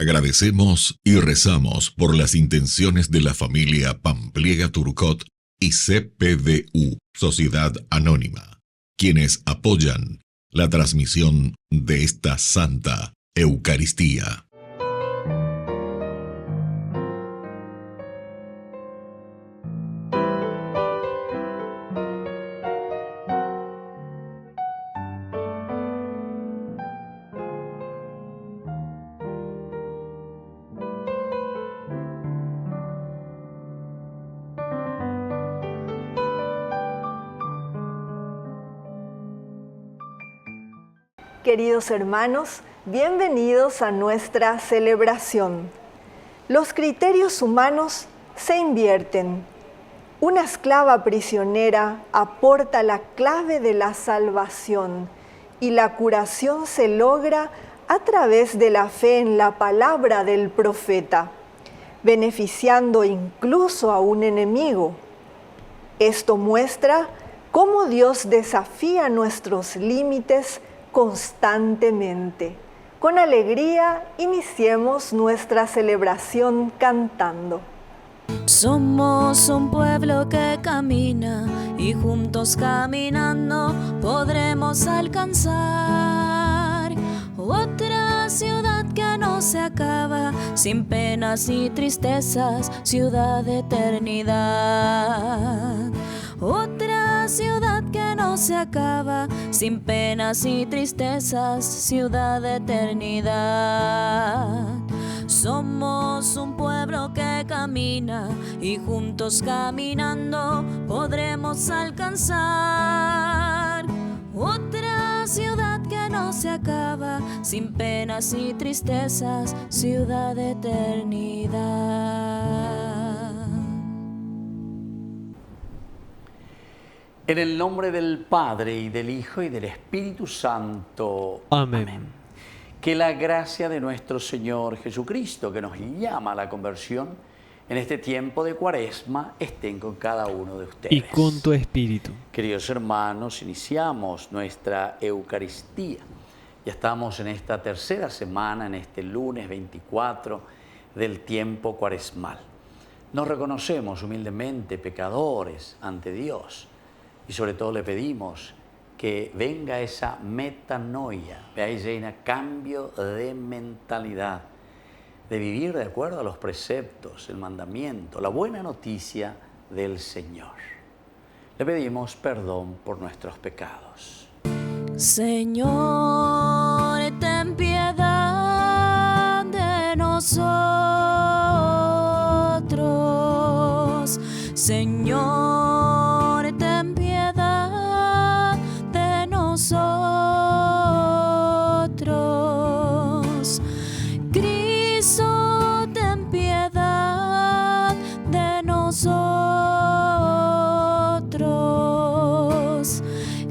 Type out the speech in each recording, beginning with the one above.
Agradecemos y rezamos por las intenciones de la familia Pampliega Turcot y CPDU, Sociedad Anónima, quienes apoyan la transmisión de esta Santa Eucaristía. Queridos hermanos, bienvenidos a nuestra celebración. Los criterios humanos se invierten. Una esclava prisionera aporta la clave de la salvación y la curación se logra a través de la fe en la palabra del profeta, beneficiando incluso a un enemigo. Esto muestra cómo Dios desafía nuestros límites constantemente. Con alegría iniciemos nuestra celebración cantando. Somos un pueblo que camina y juntos caminando podremos alcanzar otra ciudad que no se acaba, sin penas y tristezas, ciudad de eternidad. Otra ciudad que no se acaba, sin penas y tristezas, ciudad de eternidad. Somos un pueblo que camina y juntos caminando podremos alcanzar otra ciudad que no se acaba, sin penas y tristezas, ciudad de eternidad. En el nombre del Padre, y del Hijo, y del Espíritu Santo. Amén. Amén. Que la gracia de nuestro Señor Jesucristo, que nos llama a la conversión en este tiempo de Cuaresma, estén con cada uno de ustedes. Y con tu espíritu. Queridos hermanos, iniciamos nuestra Eucaristía. Ya estamos en esta tercera semana, en este lunes 24 del tiempo cuaresmal. Nos reconocemos humildemente pecadores ante Dios. Y sobre todo le pedimos que venga esa metanoia, veáis, reina, cambio de mentalidad, de vivir de acuerdo a los preceptos, el mandamiento, la buena noticia del Señor. Le pedimos perdón por nuestros pecados. Señor, ten piedad de nosotros. Señor, ten piedad de nosotros. Cristo, ten piedad de nosotros.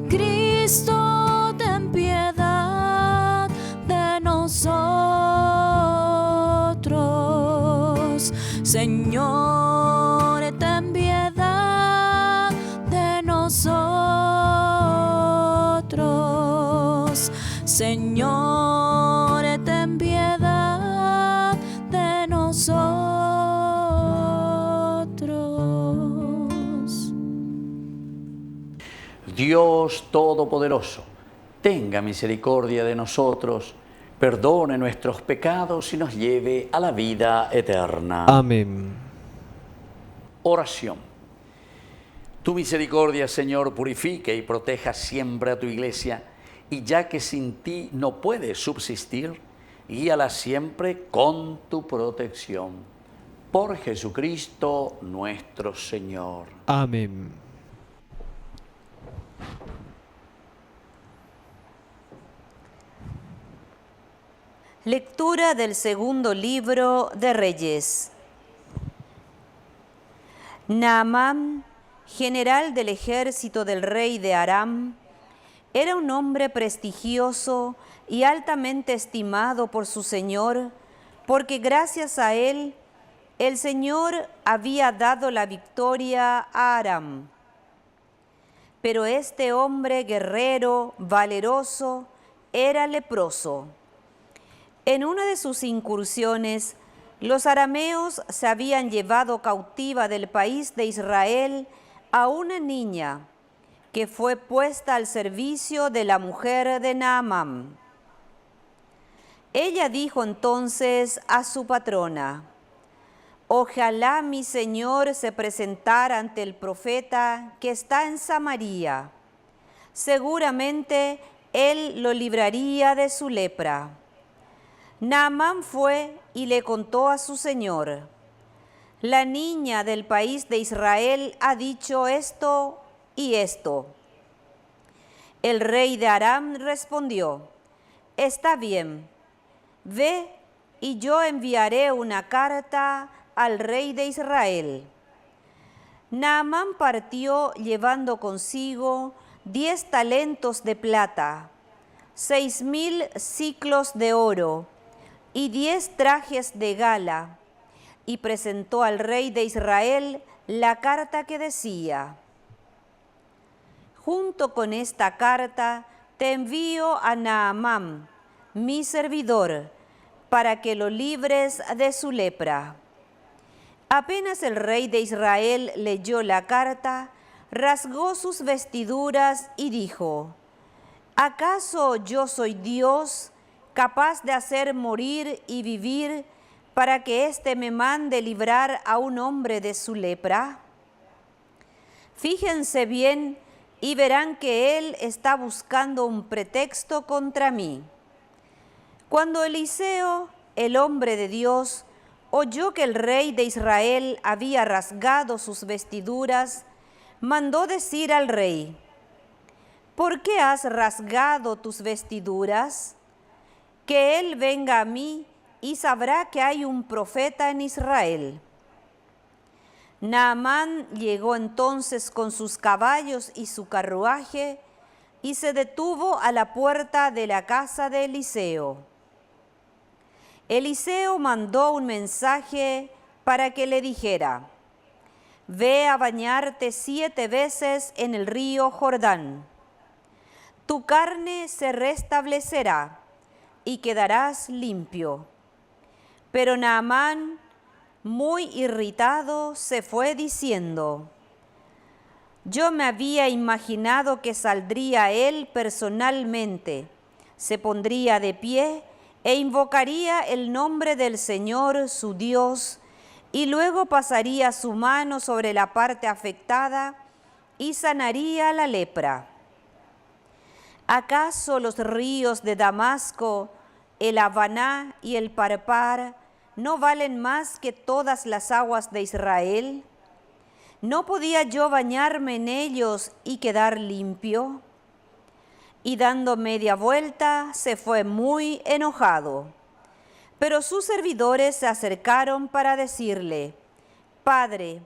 Cristo, ten piedad de nosotros. Señor, ten piedad de nosotros. Señor, ten piedad de nosotros. Dios Todopoderoso, tenga misericordia de nosotros, perdone nuestros pecados y nos lleve a la vida eterna. Amén. Oración. Tu misericordia, Señor, purifique y proteja siempre a tu iglesia, y ya que sin ti no puede subsistir, guíala siempre con tu protección. Por Jesucristo nuestro Señor. Amén. Lectura del segundo libro de Reyes. Naamán, general del ejército del rey de Aram, era un hombre prestigioso y altamente estimado por su señor, porque gracias a él, el Señor había dado la victoria a Aram. Pero este hombre guerrero, valeroso, era leproso. En una de sus incursiones, los arameos se habían llevado cautiva del país de Israel a una niña que fue puesta al servicio de la mujer de Naamán. Ella dijo entonces a su patrona: ojalá mi señor se presentara ante el profeta que está en Samaria. Seguramente él lo libraría de su lepra. Naamán fue y le contó a su señor: la niña del país de Israel ha dicho esto y esto. El rey de Aram respondió: está bien, ve y yo enviaré una carta al rey de Israel. Naamán partió llevando consigo 10 talentos de plata, 6,000 siclos de oro y 10 trajes de gala, y presentó al rey de Israel la carta que decía: junto con esta carta te envío a Naamán, mi servidor, para que lo libres de su lepra. Apenas el rey de Israel leyó la carta, rasgó sus vestiduras y dijo: ¿acaso yo soy Dios, capaz de hacer morir y vivir, para que éste me mande librar a un hombre de su lepra? Fíjense bien y verán que él está buscando un pretexto contra mí. Cuando Eliseo, el hombre de Dios, oyó que el rey de Israel había rasgado sus vestiduras, mandó decir al rey: ¿por qué has rasgado tus vestiduras? Que él venga a mí y sabrá que hay un profeta en Israel. Naamán llegó entonces con sus caballos y su carruaje y se detuvo a la puerta de la casa de Eliseo. Eliseo mandó un mensaje para que le dijera: ve a bañarte 7 veces en el río Jordán. Tu carne se restablecerá y quedarás limpio. Pero Naamán, muy irritado, se fue diciendo: yo me había imaginado que saldría él personalmente, se pondría de pie e invocaría el nombre del Señor su Dios, y luego pasaría su mano sobre la parte afectada y sanaría la lepra. ¿Acaso los ríos de Damasco, el Habaná y el Parpar no valen más que todas las aguas de Israel? ¿No podía yo bañarme en ellos y quedar limpio? Y dando media vuelta se fue muy enojado. Pero sus servidores se acercaron para decirle: Padre,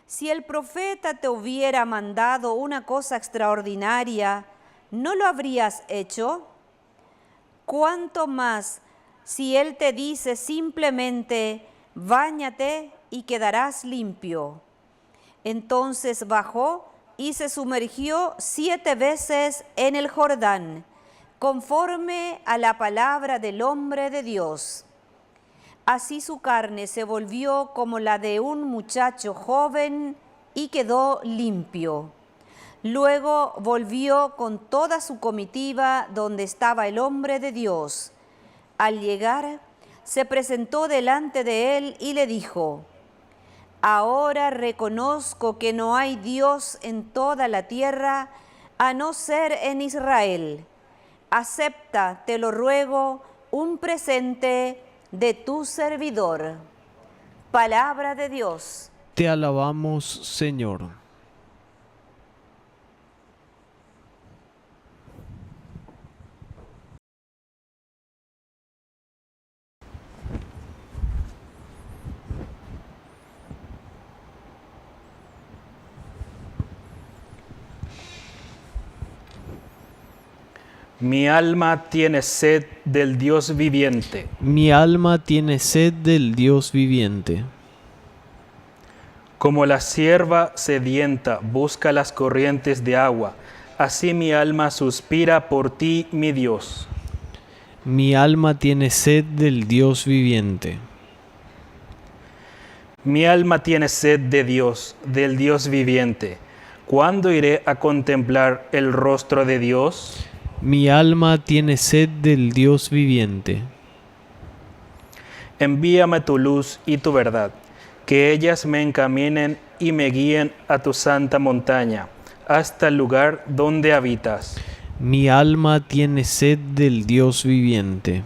si el profeta te hubiera mandado una cosa extraordinaria, ¿no lo habrías hecho? ¿Cuánto más si él te dice simplemente: báñate y quedarás limpio? Entonces bajó y se sumergió 7 veces en el Jordán, conforme a la palabra del hombre de Dios. Así su carne se volvió como la de un muchacho joven y quedó limpio. Luego volvió con toda su comitiva donde estaba el hombre de Dios. Al llegar, se presentó delante de él y le dijo: ahora reconozco que no hay Dios en toda la tierra, a no ser en Israel. Acepta, te lo ruego, un presente de tu servidor. Palabra de Dios. Te alabamos, Señor. Mi alma tiene sed del Dios viviente. Mi alma tiene sed del Dios viviente. Como la cierva sedienta busca las corrientes de agua, así mi alma suspira por ti, mi Dios. Mi alma tiene sed del Dios viviente. Mi alma tiene sed de Dios, del Dios viviente. ¿Cuándo iré a contemplar el rostro de Dios? Mi alma tiene sed del Dios viviente. Envíame tu luz y tu verdad, que ellas me encaminen y me guíen a tu santa montaña, hasta el lugar donde habitas. Mi alma tiene sed del Dios viviente.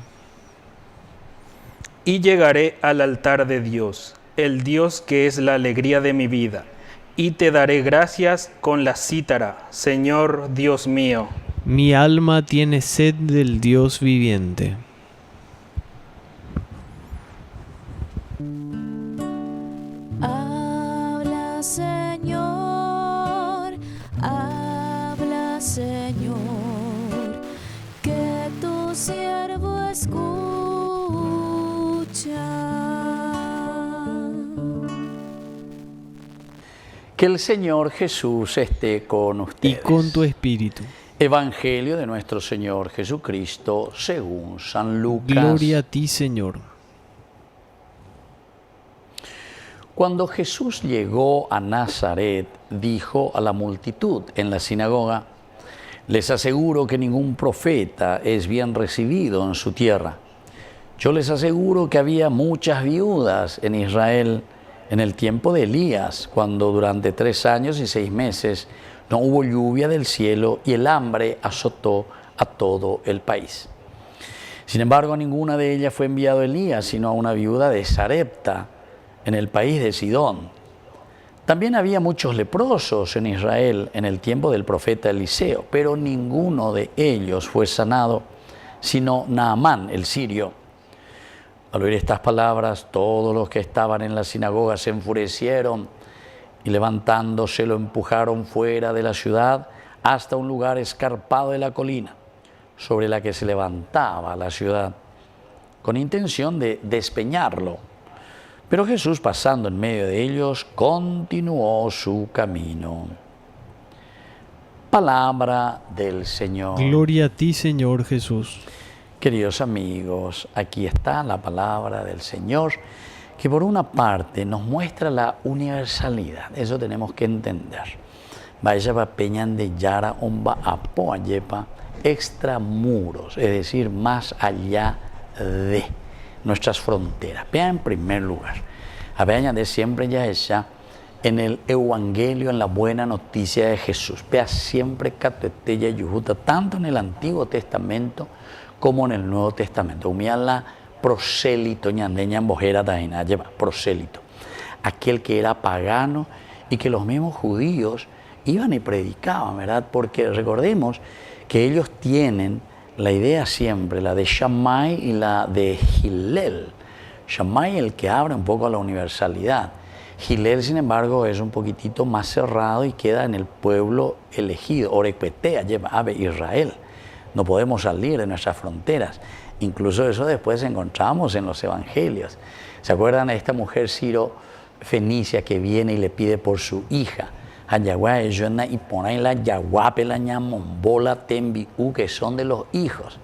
Y llegaré al altar de Dios, el Dios que es la alegría de mi vida, y te daré gracias con la cítara, Señor Dios mío. Mi alma tiene sed del Dios viviente. Habla, Señor, habla, Señor, que tu siervo escucha. Que el Señor Jesús esté con Y ustedes. con tu espíritu. Evangelio de nuestro Señor Jesucristo según San Lucas. Gloria a ti, Señor. Cuando Jesús llegó a Nazaret, dijo a la multitud en la sinagoga: les aseguro que ningún profeta es bien recibido en su tierra. Yo les aseguro que había muchas viudas en Israel en el tiempo de Elías, cuando durante 3 años y 6 meses no hubo lluvia del cielo y el hambre azotó a todo el país. Sin embargo, a ninguna de ellas fue enviado Elías, sino a una viuda de Sarepta, en el país de Sidón. También había muchos leprosos en Israel en el tiempo del profeta Eliseo, pero ninguno de ellos fue sanado, sino Naamán, el sirio. Al oír estas palabras, todos los que estaban en la sinagoga se enfurecieron y levantándose lo empujaron fuera de la ciudad hasta un lugar escarpado de la colina, sobre la que se levantaba la ciudad, con intención de despeñarlo. Pero Jesús, pasando en medio de ellos, continuó su camino. Palabra del Señor. Gloria a ti, Señor Jesús. Queridos amigos, aquí está la palabra del Señor, que por una parte nos muestra la universalidad. Eso tenemos que entender. Vaya va peñan de yara omba apo ayepa extramuros, es decir, más allá de nuestras fronteras. Vea en primer lugar, a ver añadir siempre ya ella en el Evangelio, en la buena noticia de Jesús. Vea siempre Catuetella y Yujuta, tanto en el Antiguo Testamento como en el Nuevo Testamento. Humía la prosélito, ñandeña en bojera taina, lleva prosélito. Aquel que era pagano y que los mismos judíos iban y predicaban, ¿verdad? Porque recordemos que ellos tienen la idea siempre, la de Shammai y la de Hillel. Shammai el que abre un poco a la universalidad. Hillel, sin embargo, es un poquitito más cerrado y queda en el pueblo elegido. Orepetea, lleva ave Israel. No podemos salir de nuestras fronteras. Incluso eso después encontramos en los evangelios. ¿Se acuerdan de esta mujer Ciro Fenicia que viene y le pide por su hija? Y pone la yaguape, la ñamombola, tembiú, que son de los hijos.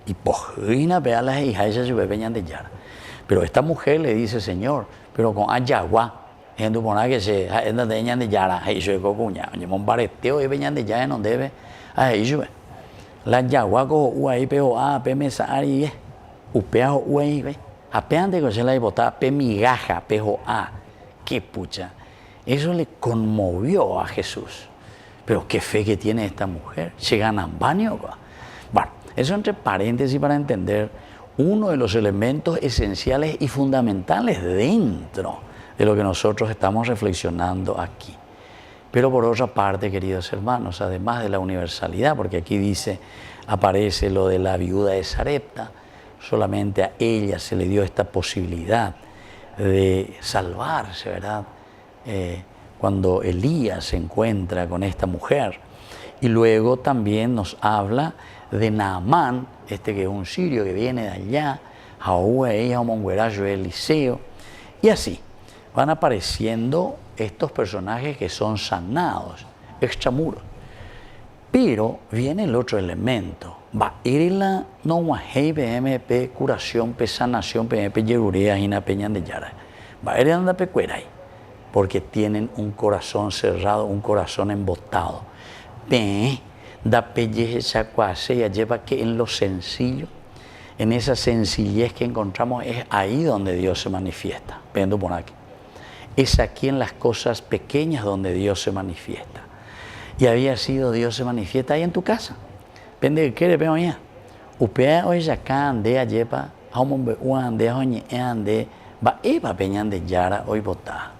Y pojina vea las hijas, ellas se venían de yara. Pero esta mujer le dice: Señor, pero con ayaguá, es tu pona que se venían de yara, ahí se cocuña, un bareteo y venían de yara, no debe, ahí se ve. La yagua co uai peo a pe mesari upea uai ve apean de que se la bota pe migaja pejo a qué pucha. Eso le conmovió a Jesús. Pero qué fe que tiene esta mujer. Se ganan baño. Bueno, eso entre paréntesis para entender uno de los elementos esenciales y fundamentales dentro de lo que nosotros estamos reflexionando aquí. Pero por otra parte, queridos hermanos, además de la universalidad, porque aquí dice, aparece lo de la viuda de Sarepta, solamente a ella se le dio esta posibilidad de salvarse, ¿verdad? Cuando Elías se encuentra con esta mujer. Y luego también nos habla de Naamán, que es un sirio que viene de allá, Eliseo, y así van apareciendo estos personajes que son sanados, extramuros. Pero viene el otro elemento. Va irla no wahei PMP curación, pe sanación, PMP yerurea, hina peñan de yara. Va ir anda pe cueray. Porque tienen un corazón cerrado, un corazón embotado. Pe da pelle esa cuase ya lleva que en lo sencillo, en esa sencillez que encontramos, es ahí donde Dios se manifiesta. Vendo por aquí. Es aquí en las cosas pequeñas donde Dios se manifiesta. Y había sido Dios se manifiesta ahí en tu casa. Depende de qué le veo ya. Upea hoy acá ande a lleva, a un ande a oñe ande, va eva peñan de yara hoy botada.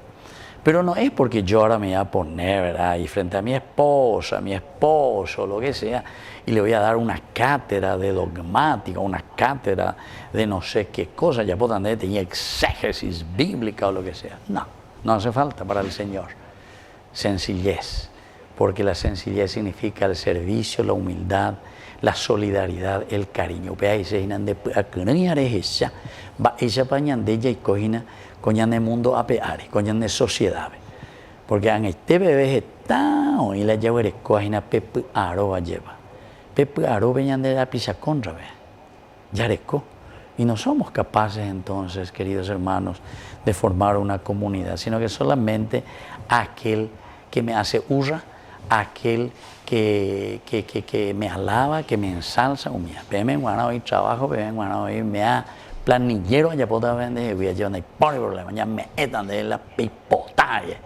Pero no es porque yo ahora me voy a poner, ¿verdad? Y frente a mi esposa, mi esposo, lo que sea, y le voy a dar una cátedra de dogmática, una cátedra de no sé qué cosa, ya puedo andar de exégesis bíblica o lo que sea. No, no hace falta para el Señor. Sencillez, porque la sencillez significa el servicio, la humildad, la solidaridad, el cariño. Vea, dice, va ella pañan de ella y cojina, coñan de mundo apeare, coñan de sociedad. Porque en este bebé está, y la lleva de cojina, pepe aro va lleva. Pepe aro venían de la pisa contra, ve. Ya reco. Y no somos capaces entonces, queridos hermanos, de formar una comunidad, sino que solamente aquel que me hace hurra, aquel que me alaba, que me ensalza, me guana hoy trabajo, me guana hoy me da planillero, ya puedo vender, voy a llevar un problema, ya me etan de la pipotalle.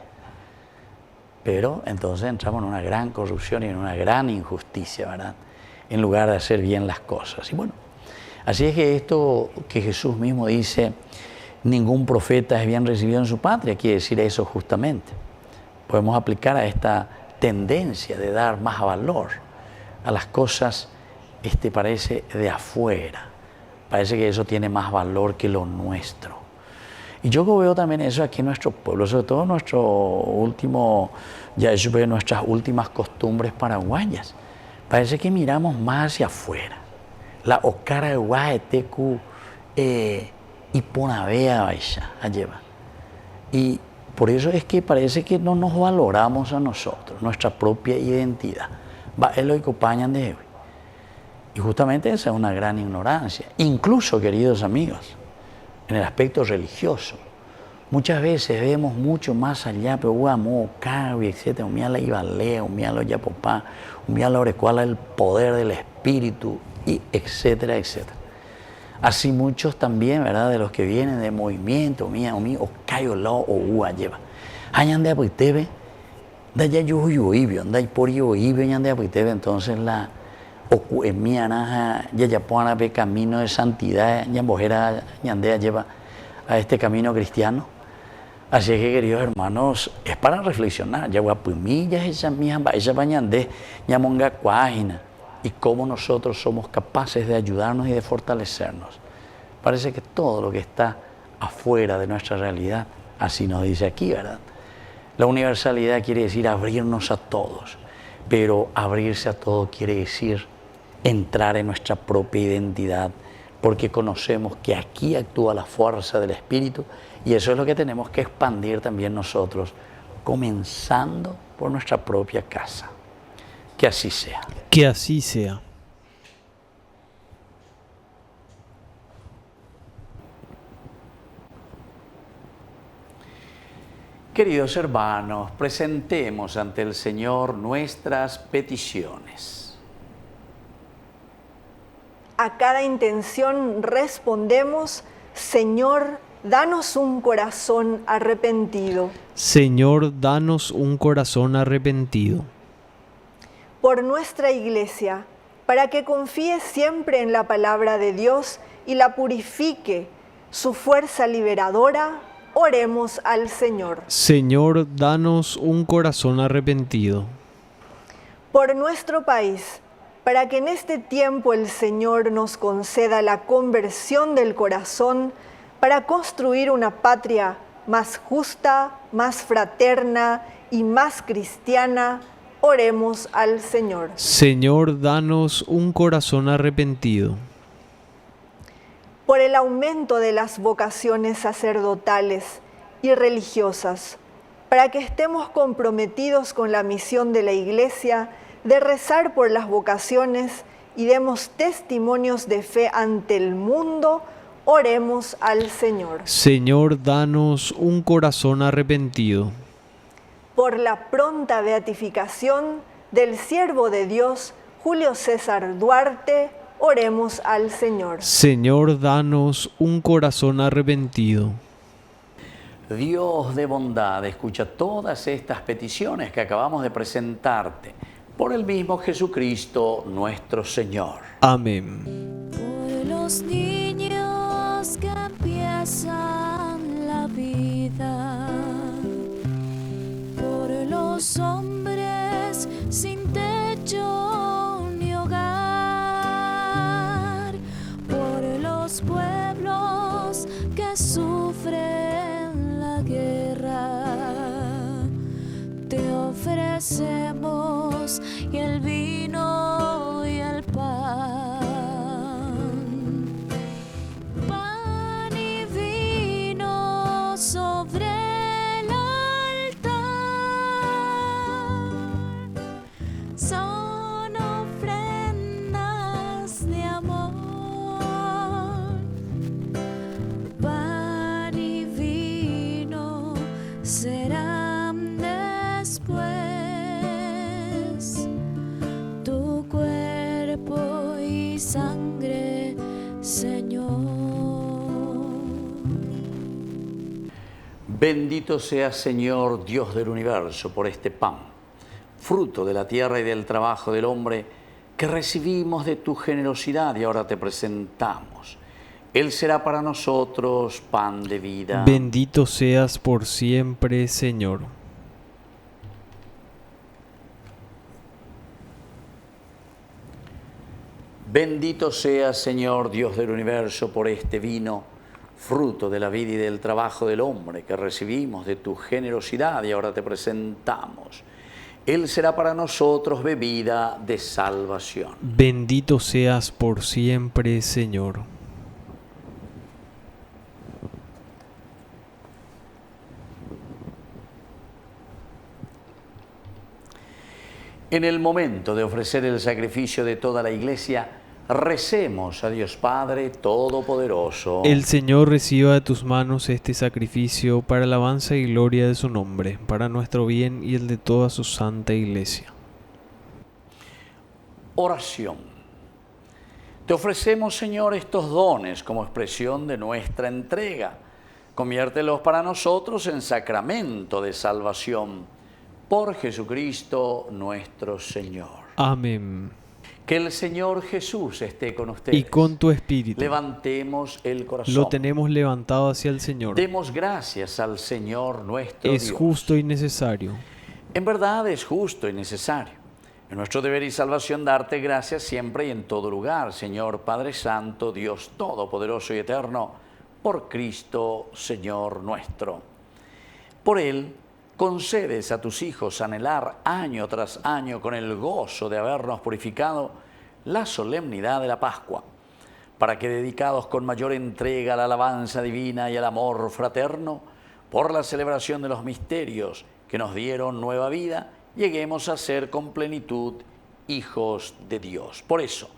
Pero entonces entramos en una gran corrupción y en una gran injusticia, ¿verdad? En lugar de hacer bien las cosas. Y bueno, así es que esto que Jesús mismo dice, ningún profeta es bien recibido en su patria, quiere decir eso justamente. Podemos aplicar a esta tendencia de dar más valor a las cosas, parece de afuera. Parece que eso tiene más valor que lo nuestro. Y yo veo también eso aquí en nuestro pueblo, sobre todo nuestras últimas costumbres paraguayas. Parece que miramos más hacia afuera. La ocara de guaetecu y ponavea baixa, lleva. Y por eso es que parece que no nos valoramos a nosotros, nuestra propia identidad. Va, es lo que acompañan de hoy. Y justamente esa es una gran ignorancia. Incluso, queridos amigos, en el aspecto religioso, muchas veces vemos mucho más allá, pero guamo, cabi, etc. Umía la ibalea, umía lo yapopá, umía la orecuala, el poder del espíritu, y etcétera, etcétera. Así muchos también, ¿verdad? De los que vienen de movimiento, o cayo lao o ua lleva. Hayan de apuitebe, da ya yo ibio, da por yo ibio, hayan de apuitebe, entonces la o en mi anaja ya puedan ver camino de santidad, ya bojera ñandea lleva a este camino cristiano. Así es que, queridos hermanos, es para reflexionar. Ya guapumillas esa mía, esa bañandé, ya monga cuágina. Y cómo nosotros somos capaces de ayudarnos y de fortalecernos. Parece que todo lo que está afuera de nuestra realidad, así nos dice aquí, ¿verdad? La universalidad quiere decir abrirnos a todos, pero abrirse a todo quiere decir entrar en nuestra propia identidad, porque conocemos que aquí actúa la fuerza del Espíritu y eso es lo que tenemos que expandir también nosotros, comenzando por nuestra propia casa. Que así sea. Que así sea. Queridos hermanos, presentemos ante el Señor nuestras peticiones. A cada intención respondemos, Señor, danos un corazón arrepentido. Señor, danos un corazón arrepentido. Por nuestra Iglesia, para que confíe siempre en la palabra de Dios y la purifique, su fuerza liberadora, oremos al Señor. Señor, danos un corazón arrepentido. Por nuestro país, para que en este tiempo el Señor nos conceda la conversión del corazón para construir una patria más justa, más fraterna y más cristiana, oremos al Señor. Señor, danos un corazón arrepentido. Por el aumento de las vocaciones sacerdotales y religiosas, para que estemos comprometidos con la misión de la Iglesia de rezar por las vocaciones y demos testimonios de fe ante el mundo, oremos al Señor. Señor, danos un corazón arrepentido. Por la pronta beatificación del siervo de Dios, Julio César Duarte, oremos al Señor. Señor, danos un corazón arrepentido. Dios de bondad, escucha todas estas peticiones que acabamos de presentarte por el mismo Jesucristo nuestro Señor. Amén. Por los niños que empiezan la vida, por los hombres sin techo ni hogar, por los pueblos que sufren la guerra, te ofrecemos y el vino y el pan. Pan y vino sobre el altar son ofrendas de amor. Pan y vino serán después tu cuerpo y sangre, Señor. Bendito sea, Señor, Dios del universo, por este pan, fruto de la tierra y del trabajo del hombre, que recibimos de tu generosidad y ahora te presentamos. Él será para nosotros pan de vida. Bendito seas por siempre, Señor. Bendito sea, Señor, Dios del universo, por este vino, fruto de la vida y del trabajo del hombre, que recibimos de tu generosidad y ahora te presentamos. Él será para nosotros bebida de salvación. Bendito seas por siempre, Señor. En el momento de ofrecer el sacrificio de toda la Iglesia, recemos a Dios Padre Todopoderoso. El Señor reciba de tus manos este sacrificio para alabanza y gloria de su nombre, para nuestro bien y el de toda su santa Iglesia. Oración. Te ofrecemos, Señor, estos dones como expresión de nuestra entrega. Conviértelos para nosotros en sacramento de salvación. Por Jesucristo nuestro Señor. Amén. Que el Señor Jesús esté con ustedes. Y con tu espíritu. Levantemos el corazón. Lo tenemos levantado hacia el Señor. Demos gracias al Señor nuestro Dios. Es justo y necesario. En verdad es justo y necesario. Es nuestro deber y salvación darte gracias siempre y en todo lugar, Señor Padre Santo, Dios Todopoderoso y Eterno, por Cristo, Señor nuestro. Por Él, concedes a tus hijos anhelar año tras año con el gozo de habernos purificado la solemnidad de la Pascua, para que dedicados con mayor entrega a la alabanza divina y al amor fraterno, por la celebración de los misterios que nos dieron nueva vida, lleguemos a ser con plenitud hijos de Dios. Por eso,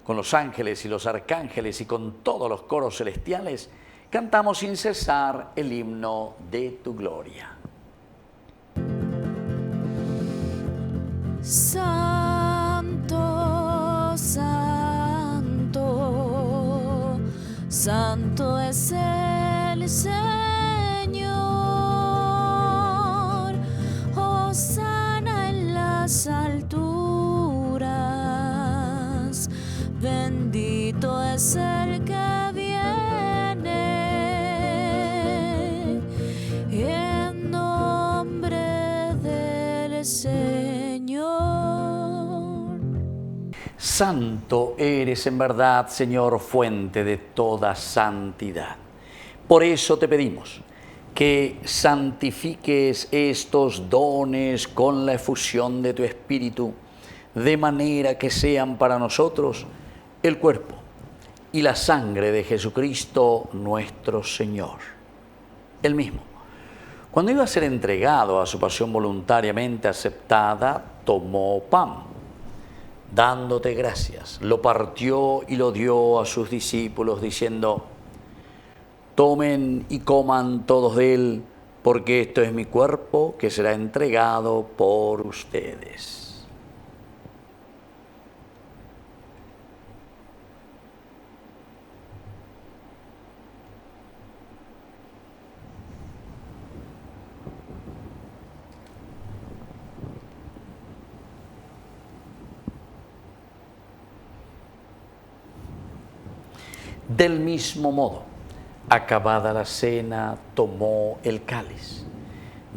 con los ángeles y los arcángeles y con todos los coros celestiales, cantamos sin cesar el himno de tu gloria. Santo, santo, santo es el Señor. Hosana en las alturas. Bendito es el que viene en nombre del Señor. Santo eres en verdad, Señor, fuente de toda santidad. Por eso te pedimos que santifiques estos dones con la efusión de tu Espíritu, de manera que sean para nosotros el cuerpo y la sangre de Jesucristo nuestro Señor. Él mismo, cuando iba a ser entregado a su pasión voluntariamente aceptada, tomó pan dándote gracias, lo partió y lo dio a sus discípulos, diciendo: tomen y coman todos de él, porque esto es mi cuerpo que será entregado por ustedes. Del mismo modo, acabada la cena, tomó el cáliz.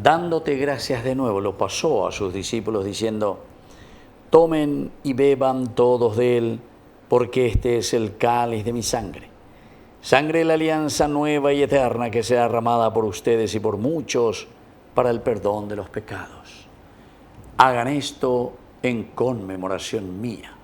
Dándote gracias de nuevo, lo pasó a sus discípulos diciendo: tomen y beban todos de él, porque este es el cáliz de mi sangre. Sangre de la alianza nueva y eterna que será derramada por ustedes y por muchos para el perdón de los pecados. Hagan esto en conmemoración mía.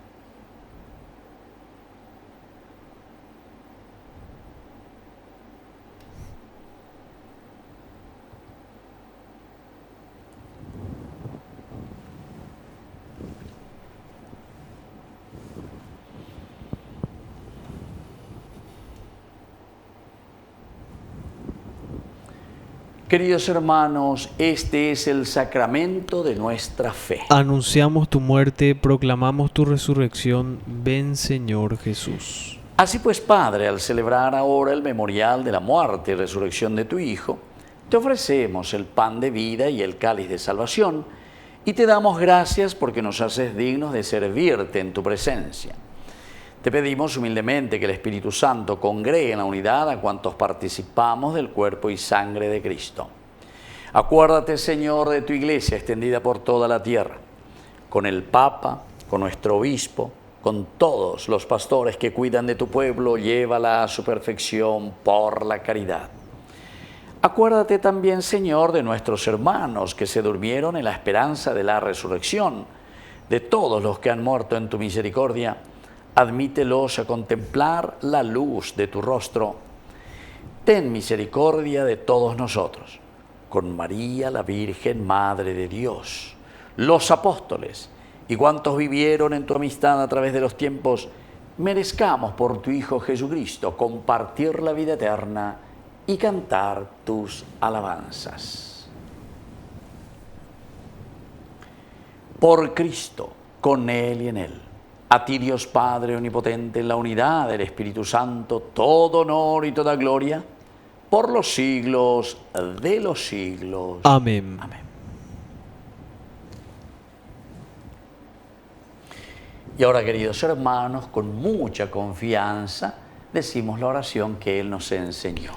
Queridos hermanos, este es el sacramento de nuestra fe. Anunciamos tu muerte, proclamamos tu resurrección. Ven, Señor Jesús. Así pues, Padre, al celebrar ahora el memorial de la muerte y resurrección de tu Hijo, te ofrecemos el pan de vida y el cáliz de salvación, y te damos gracias porque nos haces dignos de servirte en tu presencia. Te pedimos humildemente que el Espíritu Santo congregue en la unidad a cuantos participamos del cuerpo y sangre de Cristo. Acuérdate, Señor, de tu Iglesia extendida por toda la tierra, con el Papa, con nuestro Obispo, con todos los pastores que cuidan de tu pueblo, llévala a su perfección por la caridad. Acuérdate también, Señor, de nuestros hermanos que se durmieron en la esperanza de la resurrección, de todos los que han muerto en tu misericordia. Admítelos a contemplar la luz de tu rostro. Ten misericordia de todos nosotros, con María, la Virgen, Madre de Dios, los apóstoles y cuantos vivieron en tu amistad a través de los tiempos, merezcamos por tu Hijo Jesucristo compartir la vida eterna y cantar tus alabanzas. Por Cristo, con Él y en Él. A ti, Dios Padre Omnipotente, en la unidad del Espíritu Santo, todo honor y toda gloria, por los siglos de los siglos. Amén. Amén. Y ahora, queridos hermanos, con mucha confianza, decimos la oración que Él nos enseñó.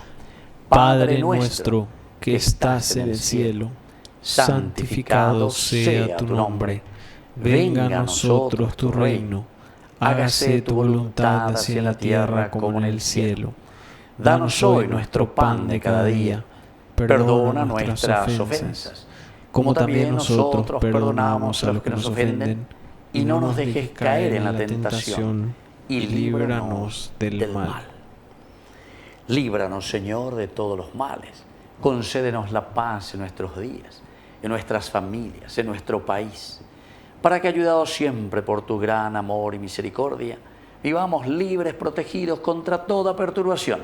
Padre nuestro, que estás en el cielo, santificado sea tu nombre. Venga a nosotros tu reino, hágase tu voluntad así en la tierra como en el cielo. Danos hoy nuestro pan de cada día, perdona nuestras ofensas, como también nosotros perdonamos a los que nos ofenden, y no nos dejes caer en la tentación, y líbranos del mal. Líbranos, Señor, de todos los males. Concédenos la paz en nuestros días, en nuestras familias, en nuestro país, para que, ayudados siempre por tu gran amor y misericordia, vivamos libres, protegidos contra toda perturbación,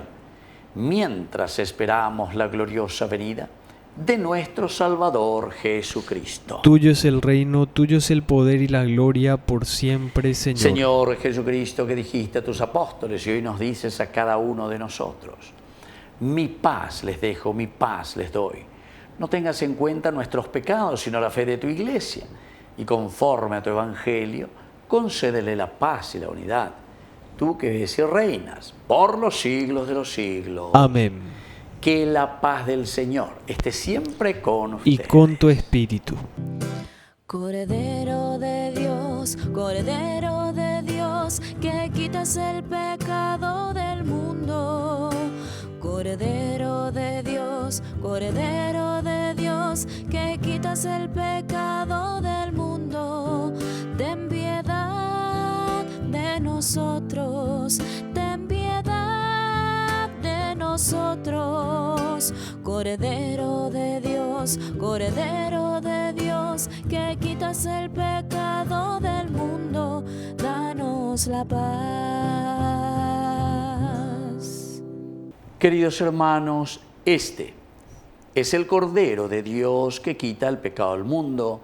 mientras esperamos la gloriosa venida de nuestro Salvador Jesucristo. Tuyo es el reino, tuyo es el poder y la gloria por siempre, Señor. Señor Jesucristo, que dijiste a tus apóstoles y hoy nos dices a cada uno de nosotros: mi paz les dejo, mi paz les doy. No tengas en cuenta nuestros pecados, sino la fe de tu Iglesia. Y conforme a tu Evangelio, concédele la paz y la unidad. Tú que vives y reinas por los siglos de los siglos. Amén. Que la paz del Señor esté siempre con ustedes. Y con tu espíritu. Cordero de Dios, que quitas el pecado del mundo. Cordero de Dios, que quitas el pecado del mundo. Ten piedad de nosotros, ten piedad de nosotros. Cordero de Dios, que quitas el pecado del mundo. danos la paz. Queridos hermanos, este es el Cordero de Dios que quita el pecado del mundo.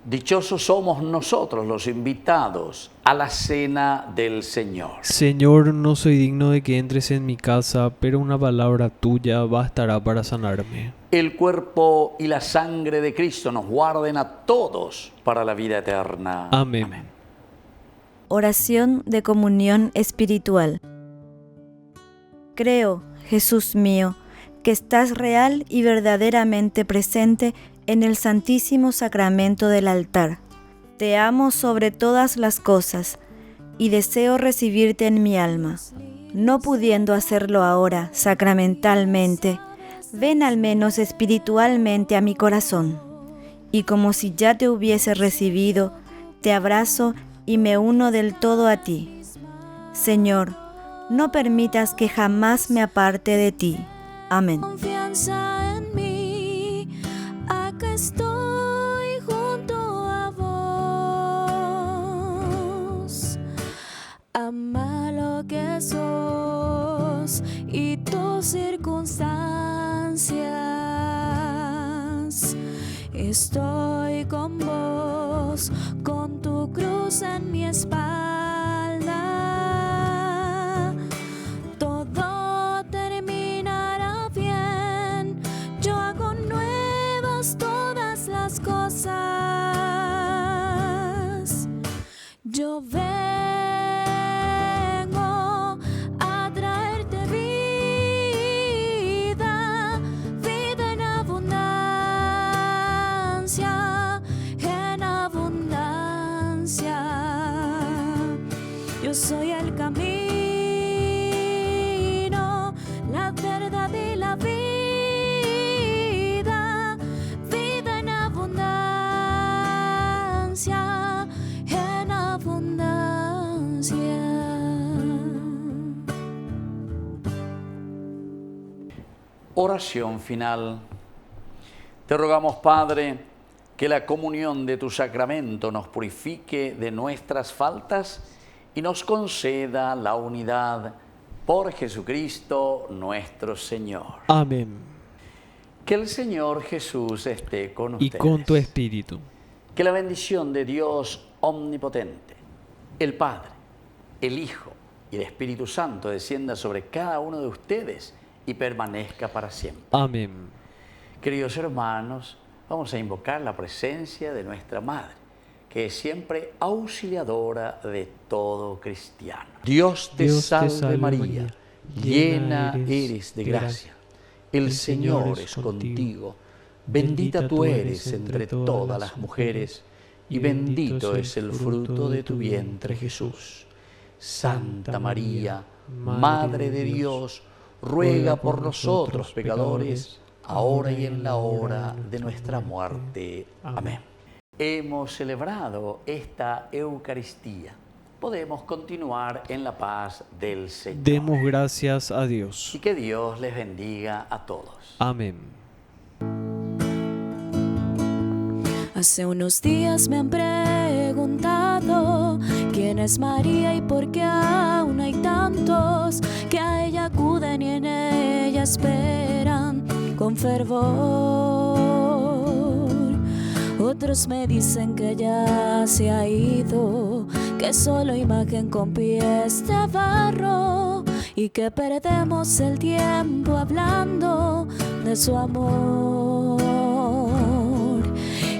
Dichosos somos nosotros los invitados a la cena del Señor. Señor, no soy digno de que entres en mi casa, pero una palabra tuya bastará para sanarme. El cuerpo y la sangre de Cristo nos guarden a todos para la vida eterna. Amén. Oración de comunión espiritual. Creo, Jesús mío, que estás real y verdaderamente presente en el Santísimo Sacramento del altar. Te amo sobre todas las cosas y deseo recibirte en mi alma. No pudiendo hacerlo ahora sacramentalmente, ven al menos espiritualmente a mi corazón, y como si ya te hubiese recibido, te abrazo y me uno del todo a ti. Señor, no permitas que jamás me aparte de ti. Amén. Confianza en mí, acá estoy junto a vos. Ama lo que sos y tus circunstancias. Estoy con vos, con tu cruz en mi espalda. Todo terminará bien. Yo hago nuevas todas las cosas. Yo vengo a traerte vida, vida en abundancia, en abundancia. Yo soy el camino, la verdad y la vida, vida en abundancia, en abundancia. Oración final. Te rogamos, Padre, que la comunión de tu sacramento nos purifique de nuestras faltas y nos conceda la unidad por Jesucristo nuestro Señor. Amén. Que el Señor Jesús esté con Y ustedes. con tu espíritu. Que la bendición de Dios omnipotente, el Padre, el Hijo y el Espíritu Santo descienda sobre cada uno de ustedes y permanezca para siempre. Amén. Queridos hermanos, vamos a invocar la presencia de nuestra Madre, que es siempre auxiliadora de todo cristiano. Dios te salve María, llena eres de gracia. El Señor es contigo. Bendita tú eres entre todas las mujeres, y bendito es el fruto de tu vientre, Jesús. Santa María, Madre de Dios, ruega por nosotros pecadores, ahora y en la hora de nuestra muerte. Amén. Hemos celebrado esta Eucaristía. Podemos continuar en la paz del Señor. Demos gracias a Dios. Y que Dios les bendiga a todos. Amén. Hace unos días me han preguntado quién es María y por qué aún hay tantos que a ella acuden y en ella esperan con fervor. Otros me dicen que ya se ha ido, que solo imagen con pies de barro y que perdemos el tiempo hablando de su amor.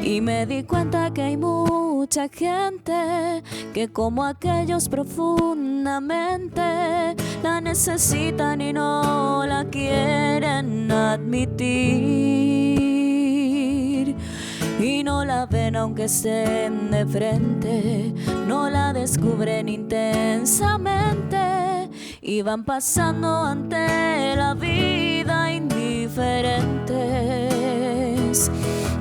Y me di cuenta que hay mucha gente que como aquellos profundamente la necesitan y no la quieren admitir. Y no la ven aunque estén de frente, no la descubren intensamente y van pasando ante la vida indiferentes.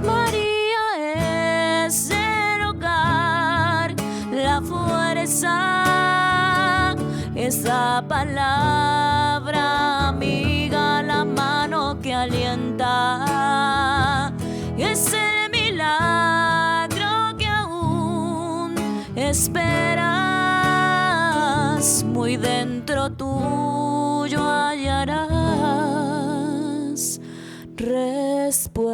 María es el hogar, la fuerza, esa palabra amiga, la mano que alienta, ese milagro que aún espera. muy dentro tuyo hallarás respuesta.